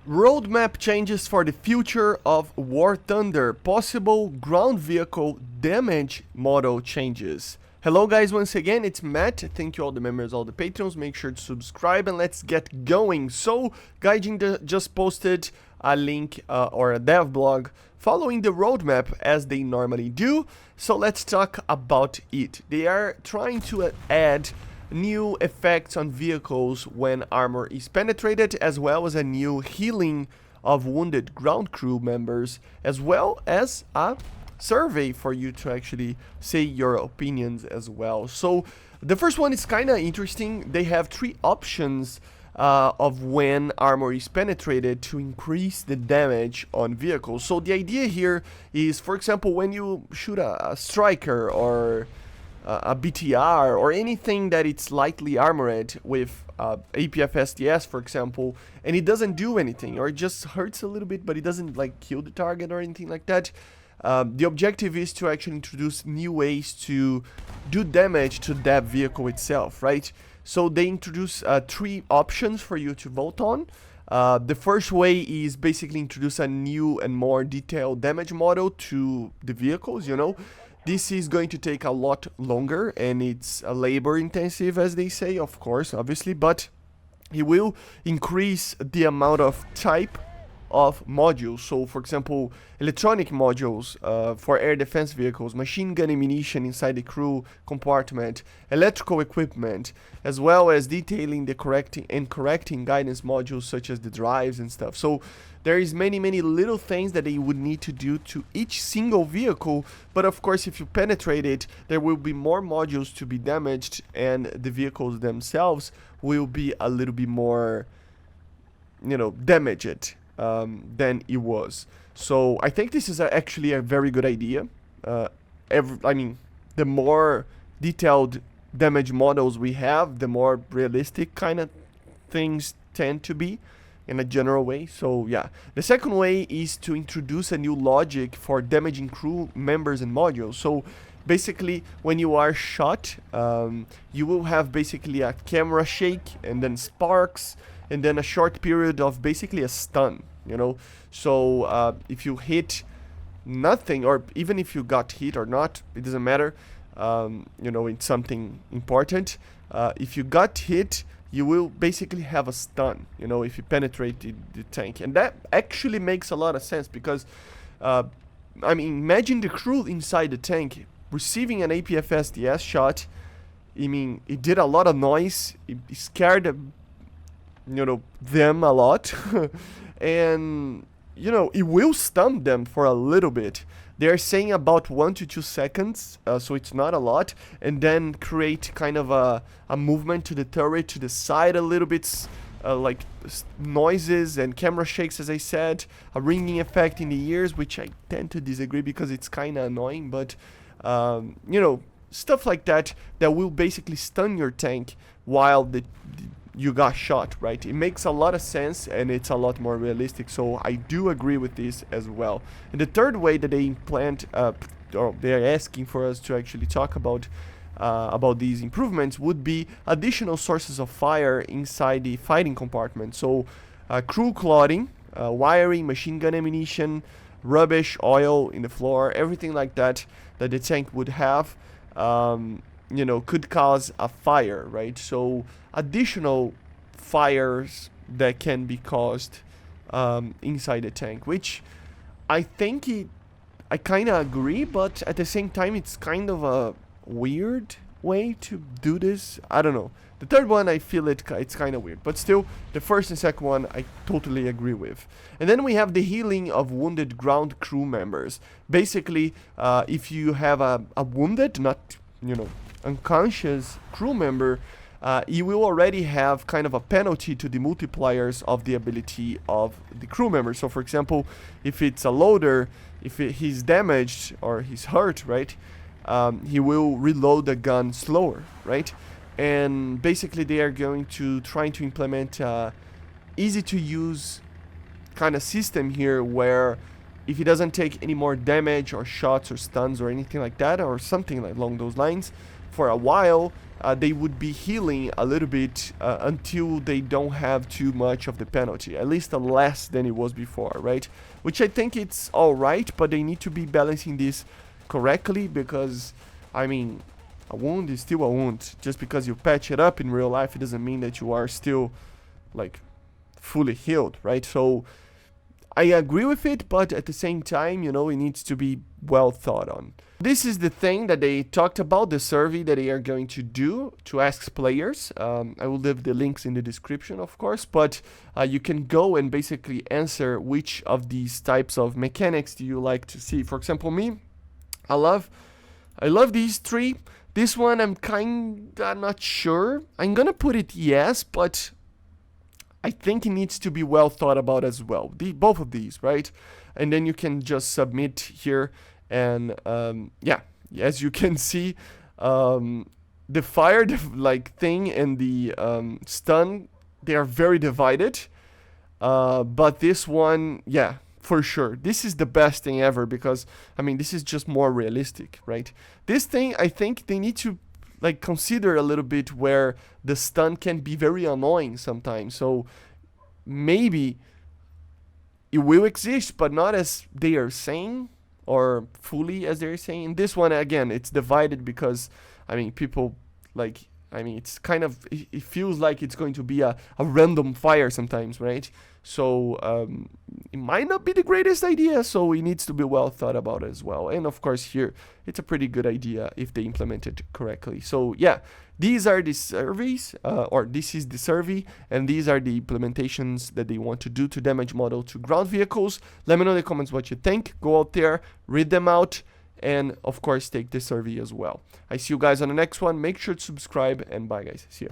Roadmap changes for the future of War Thunder. Possible ground vehicle damage model changes. Hello guys, once again, it's Matt. Thank you all the members, all the patrons. Make sure to subscribe and let's get going. So, Gaijin just posted a link or a dev blog following the roadmap as they normally do. So let's talk about it. They are trying to add new effects on vehicles when armor is penetrated, as well as a new healing of wounded ground crew members, as well as a survey for you to actually say your opinions as well. So the first one is kind of interesting. They have three options of when armor is penetrated to increase the damage on vehicles. So the idea here is, for example, when you shoot a striker or a BTR or anything that it's lightly armored with APF STS, for example, and it doesn't do anything, or it just hurts a little bit, but it doesn't like kill the target or anything like that. The objective is to actually introduce new ways to do damage to that vehicle itself, right? So they introduce three options for you to vote on. The first way is basically introduce a new and more detailed damage model to the vehicles, you know. This is going to take a lot longer and it's labor intensive, as they say, of course, obviously, but it will increase the amount of type of modules. So for example, electronic modules for air defense vehicles, machine gun ammunition inside the crew compartment, electrical equipment, as well as detailing the correcting guidance modules such as the drives and stuff. So there is many little things that they would need to do to each single vehicle, but of course if you penetrate it, there will be more modules to be damaged and the vehicles themselves will be a little bit more, you know, damaged than it was. So I think this is actually a very good idea. I mean, the more detailed damage models we have, the more realistic kind of things tend to be in a general way. So yeah, the second way is to introduce a new logic for damaging crew members and modules. So basically when you are shot, you will have basically a camera shake and then sparks and then a short period of basically a stun, you know. So if you hit nothing, or even if you got hit or not, it doesn't matter, you know, it's something important. If you got hit, you will basically have a stun, you know, if you penetrate the tank. And that actually makes a lot of sense because, I mean, imagine the crew inside the tank receiving an APF STS shot. I mean, it did a lot of noise, it scared, you know, them a lot. And, you know, it will stun them for a little bit. They're saying about 1 to 2 seconds, so it's not a lot, and then create kind of a movement to the turret to the side a little bit, like noises and camera shakes, as I said, a ringing effect in the ears, which I tend to disagree because it's kind of annoying, but you know, stuff like that will basically stun your tank while you got shot, right? It makes a lot of sense and it's a lot more realistic, so I do agree with this as well. And the third way that they implant, or they're asking for us to actually talk about these improvements would be additional sources of fire inside the fighting compartment. So crew clothing, wiring, machine gun ammunition, rubbish, oil in the floor, everything like that the tank would have, you know, could cause a fire, right? So additional fires that can be caused inside the tank, which I think I kind of agree, but at the same time it's kind of a weird way to do this. I don't know. The third one, I feel it's kind of weird, but still the first and second one I totally agree with. And then we have the healing of wounded ground crew members. Basically, if you have a wounded, not, you know, unconscious crew member, you will already have kind of a penalty to the multipliers of the ability of the crew member. So for example, if it's a loader, if he's damaged or he's hurt, right, he will reload the gun slower, right? And basically they are going to try to implement easy to use kind of system here, where if he doesn't take any more damage or shots or stuns or anything like that, or something like along those lines, for a while, they would be healing a little bit until they don't have too much of the penalty, at least less than it was before, right? Which I think it's alright, but they need to be balancing this correctly, because, I mean, a wound is still a wound. Just because you patch it up in real life, it doesn't mean that you are still, like, fully healed, right? So, I agree with it, but at the same time, you know, it needs to be well thought on. This is the thing that they talked about, the survey that they are going to do to ask players. I will leave the links in the description, of course, but you can go and basically answer which of these types of mechanics do you like to see. For example, me, I love these three. This one, I'm kinda not sure. I'm gonna put it yes, but I think it needs to be well thought about as well. Both of these, right? And then you can just submit here. And yeah, as you can see, the fire like thing and the stun, they are very divided. But this one, yeah, for sure, this is the best thing ever, because I mean, this is just more realistic, right? This thing, I think they need to like consider a little bit where the stun can be very annoying sometimes. So maybe it will exist, but not as they are saying, or fully as they're saying. This one, again, it's divided because, I mean, people, like, I mean, it's kind of, it feels like it's going to be a random fire sometimes, right? So, it might not be the greatest idea, so it needs to be well thought about as well. And of course here, it's a pretty good idea if they implement it correctly. So yeah, these are the surveys, or this is the survey, and these are the implementations that they want to do to damage model to ground vehicles. Let me know in the comments what you think. Go out there, read them out, and of course take the survey as well. I see you guys on the next one. Make sure to subscribe, and bye guys. See you.